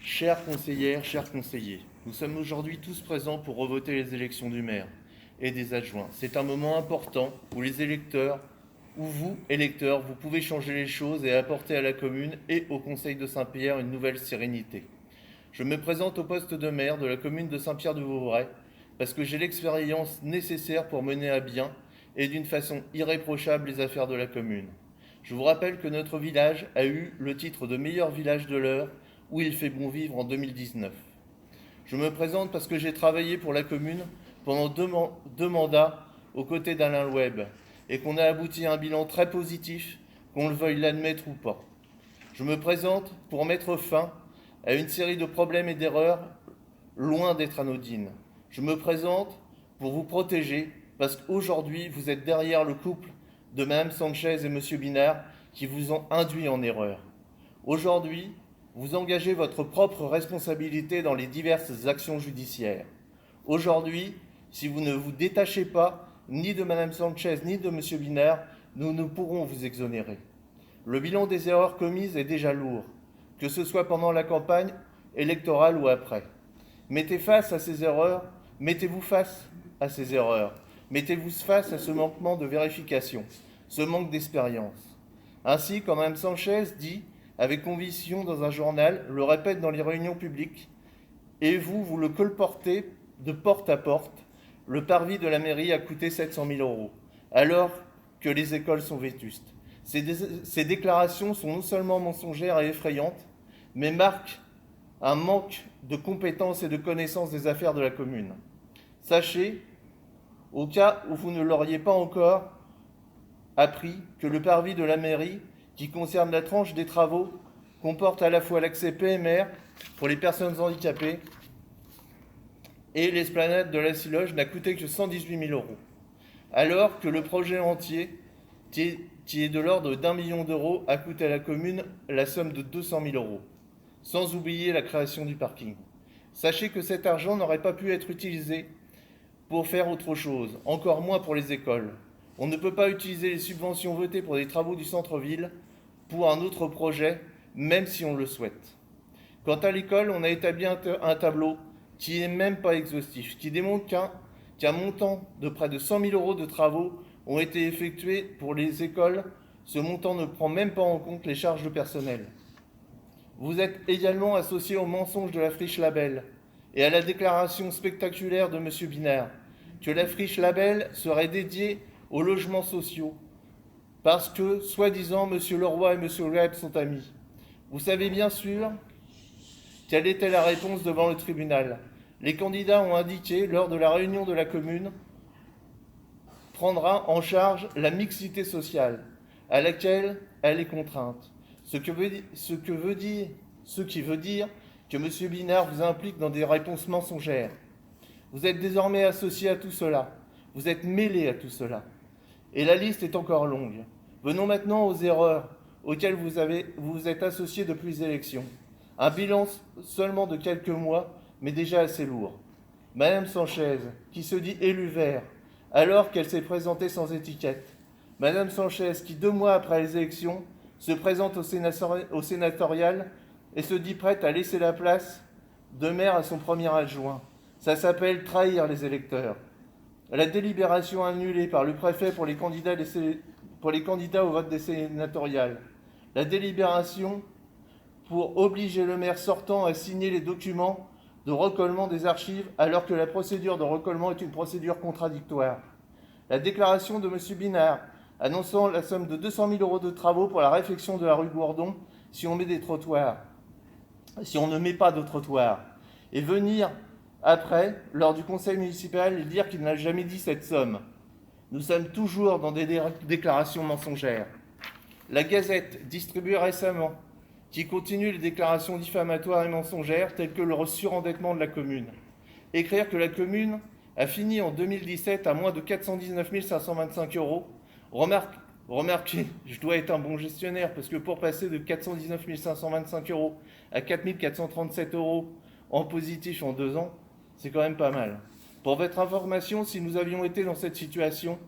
Chères conseillères, chers conseillers, nous sommes aujourd'hui tous présents pour revoter les élections du maire et des adjoints. C'est un moment important où les électeurs, où vous, électeurs, vous pouvez changer les choses et apporter à la commune et au conseil de Saint-Pierre une nouvelle sérénité. Je me présente au poste de maire de la commune de Saint-Pierre-de-Vouvray parce que j'ai l'expérience nécessaire pour mener à bien et d'une façon irréprochable les affaires de la commune. Je vous rappelle que notre village a eu le titre de meilleur village de l'Eure où il fait bon vivre en 2019. Je me présente parce que j'ai travaillé pour la commune pendant deux mandats aux côtés d'Alain Webb et qu'on a abouti à un bilan très positif, qu'on le veuille l'admettre ou pas. Je me présente pour mettre fin à une série de problèmes et d'erreurs loin d'être anodines. Je me présente pour vous protéger parce qu'aujourd'hui vous êtes derrière le couple de Mme Sanchez et M. Binard qui vous ont induit en erreur. Aujourd'hui, vous engagez votre propre responsabilité dans les diverses actions judiciaires. Aujourd'hui, si vous ne vous détachez pas ni de Mme Sanchez ni de M. Binard, nous ne pourrons vous exonérer. Le bilan des erreurs commises est déjà lourd, que ce soit pendant la campagne électorale ou après. Mettez-vous face à ces erreurs, mettez-vous face à ce manquement de vérification, ce manque d'expérience. Ainsi, quand Mme Sanchez dit avec conviction dans un journal, le répète dans les réunions publiques, et vous le colportez de porte à porte, le parvis de la mairie a coûté 700 000 €, alors que les écoles sont vétustes. Ces déclarations sont non seulement mensongères et effrayantes, mais marquent un manque de compétences et de connaissances des affaires de la commune. Sachez, au cas où vous ne l'auriez pas encore appris, que le parvis de la mairie, qui concerne la tranche des travaux, comporte à la fois l'accès PMR pour les personnes handicapées et l'esplanade de la Siloge n'a coûté que 118 000 €, alors que le projet entier, qui est de l'ordre d'1 million d'euros, a coûté à la commune la somme de 200 000 €, sans oublier la création du parking. Sachez que cet argent n'aurait pas pu être utilisé pour faire autre chose, encore moins pour les écoles. On ne peut pas utiliser les subventions votées pour des travaux du centre-ville pour un autre projet, même si on le souhaite. Quant à l'école, on a établi un tableau qui n'est même pas exhaustif, qui démontre qu'un montant de près de 100 000 € de travaux ont été effectués pour les écoles. Ce montant ne prend même pas en compte les charges de personnel. Vous êtes également associé au mensonge de la friche Label et à la déclaration spectaculaire de M. Binard que la friche Label serait dédiée aux logements sociaux parce que, soi-disant, M. Leroy et M. Webb sont amis. Vous savez bien sûr quelle était la réponse devant le tribunal. Les candidats ont indiqué, lors de la réunion de la commune, prendra en charge la mixité sociale, à laquelle elle est contrainte. Ce qui veut dire que M. Binard vous implique dans des réponses mensongères. Vous êtes désormais associé à tout cela. Vous êtes mêlé à tout cela. Et la liste est encore longue. Venons maintenant aux erreurs auxquelles vous vous êtes associé depuis les élections. Un bilan seulement de quelques mois, mais déjà assez lourd. Madame Sanchez, qui se dit élue vert, alors qu'elle s'est présentée sans étiquette. Madame Sanchez, qui 2 mois après les élections, se présente au sénatorial et se dit prête à laisser la place de maire à son premier adjoint. Ça s'appelle trahir les électeurs. La délibération annulée par le préfet pour les candidats au vote des sénatoriales. La délibération pour obliger le maire sortant à signer les documents de recollement des archives alors que la procédure de recollement est une procédure contradictoire. La déclaration de M. Binard annonçant la somme de 200 000 € de travaux pour la réfection de la rue Gourdon si on met des trottoirs, si on ne met pas de trottoirs, et venir après, lors du conseil municipal, et dire qu'il n'a jamais dit cette somme. Nous sommes toujours dans des déclarations mensongères. La Gazette distribue récemment, qui continue les déclarations diffamatoires et mensongères telles que le surendettement de la commune. Écrire que la commune a fini en 2017 à moins de 419 525 €. Remarquez, je dois être un bon gestionnaire parce que pour passer de 419 525 € à 4 437 € en positif en 2 ans, c'est quand même pas mal. Pour votre information, si nous avions été dans cette situation,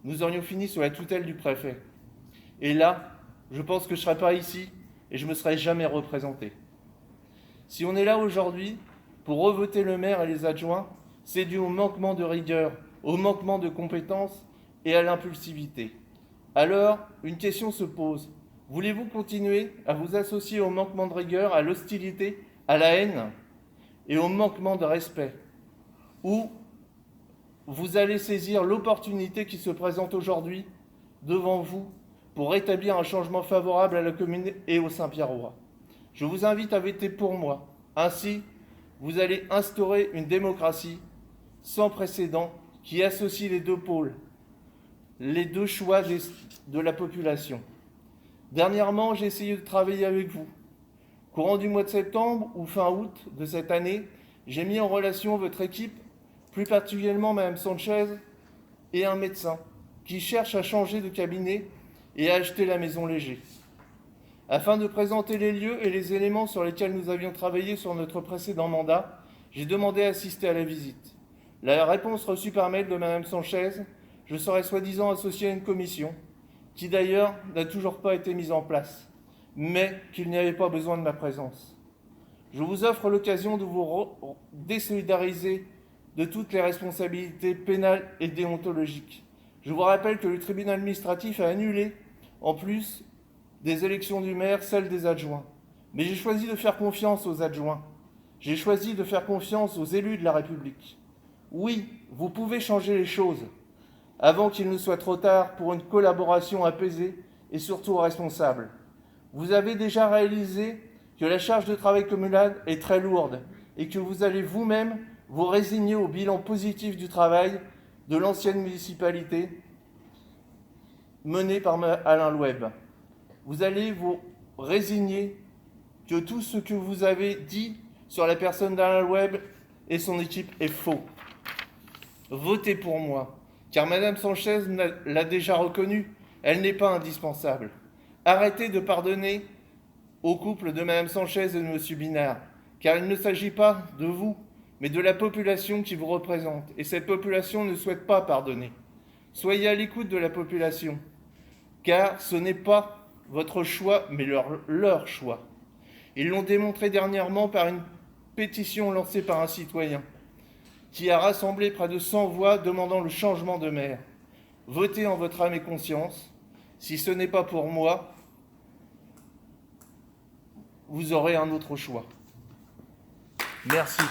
nous aurions fini sous la tutelle du préfet. Et là, je pense que je ne serais pas ici et je ne me serais jamais représenté. Si on est là aujourd'hui pour revoter le maire et les adjoints, c'est dû au manquement de rigueur, au manquement de compétences et à l'impulsivité. Alors, une question se pose. Voulez-vous continuer à vous associer au manquement de rigueur, à l'hostilité, à la haine et au manquement de respect? Ou vous allez saisir l'opportunité qui se présente aujourd'hui devant vous pour rétablir un changement favorable à la commune et au Saint-Pierrois? Je vous invite à voter pour moi. Ainsi, vous allez instaurer une démocratie sans précédent qui associe les deux pôles, les deux choix de la population. Dernièrement, j'ai essayé de travailler avec vous. Courant du mois de septembre ou fin août de cette année, j'ai mis en relation votre équipe, plus particulièrement Mme Sanchez et un médecin, qui cherche à changer de cabinet et à acheter la maison Léger. Afin de présenter les lieux et les éléments sur lesquels nous avions travaillé sur notre précédent mandat, j'ai demandé à assister à la visite. La réponse reçue par mail de Mme Sanchez, je serais soi-disant associé à une commission, qui d'ailleurs n'a toujours pas été mise en place, mais qu'il n'y avait pas besoin de ma présence. Je vous offre l'occasion de vous désolidariser de toutes les responsabilités pénales et déontologiques. Je vous rappelle que le tribunal administratif a annulé, en plus des élections du maire, celles des adjoints. Mais j'ai choisi de faire confiance aux adjoints. J'ai choisi de faire confiance aux élus de la République. Oui, vous pouvez changer les choses, avant qu'il ne soit trop tard pour une collaboration apaisée et surtout responsable. Vous avez déjà réalisé que la charge de travail communal est très lourde et que vous allez vous-même vous résigner au bilan positif du travail de l'ancienne municipalité menée par Alain Loueb. Vous allez vous résigner que tout ce que vous avez dit sur la personne d'Alain Loueb et son équipe est faux. Votez pour moi, car Mme Sanchez l'a déjà reconnu, elle n'est pas indispensable. Arrêtez de pardonner au couple de Mme Sanchez et de M. Binard, car il ne s'agit pas de vous, mais de la population qui vous représente, et cette population ne souhaite pas pardonner. Soyez à l'écoute de la population, car ce n'est pas votre choix, mais leur choix. Ils l'ont démontré dernièrement par une pétition lancée par un citoyen, qui a rassemblé près de 100 voix demandant le changement de maire. Votez en votre âme et conscience. Si ce n'est pas pour moi, vous aurez un autre choix. Merci.